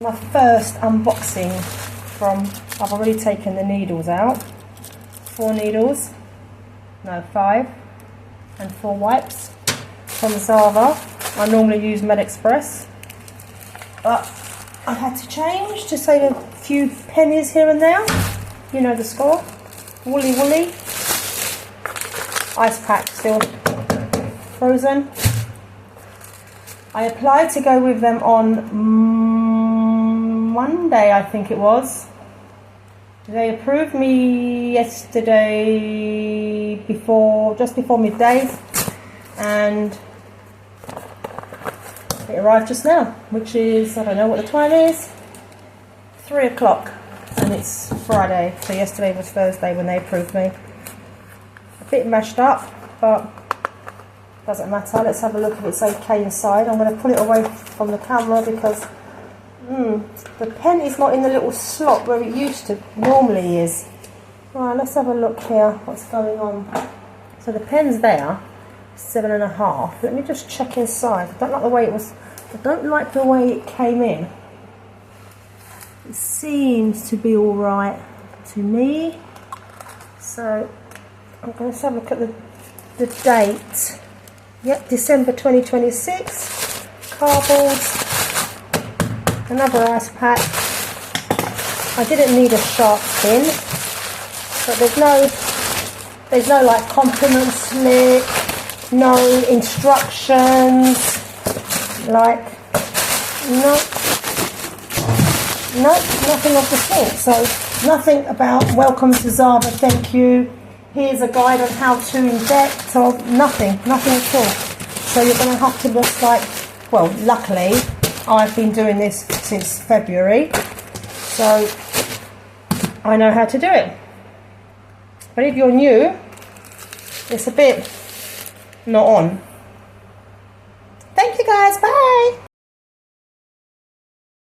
My first unboxing from, I've already taken the needles out. 4 needles, no 5, and 4 wipes from Zava. I normally use Med Express, but I had to change to save a few pennies here and there. You know the score. Woolly woolly. Ice pack still frozen. I applied to go with them on Monday, I think it was. They approved me yesterday just before midday, and it arrived just now, which is, I don't know what the time is, 3 o'clock, and it's Friday, so yesterday was Thursday when they approved me. A bit mashed up, but doesn't matter. Let's have a look if it's okay inside. I'm going to pull it away from the camera because the pen is not in the little slot where it used to normally is. Right, let's have a look here what's going on. So the pen's there, 7.5. Let me just check inside. I don't like the way it was. I don't like the way it came in. It seems to be all right to me. So I'm going to have a look at the date. Yep, December 2026. Cardboard. Another ice pack. I didn't need a sharp pin, but there's no like compliment slip, no instructions, like nothing of the sort. So nothing about welcome to Zava, thank you, here's a guide on how to inject, or nothing at all. So you're going to have to just like, well, luckily I've been doing this since February, so I know how to do it. But if you're new, it's a bit not on. Thank you guys, bye!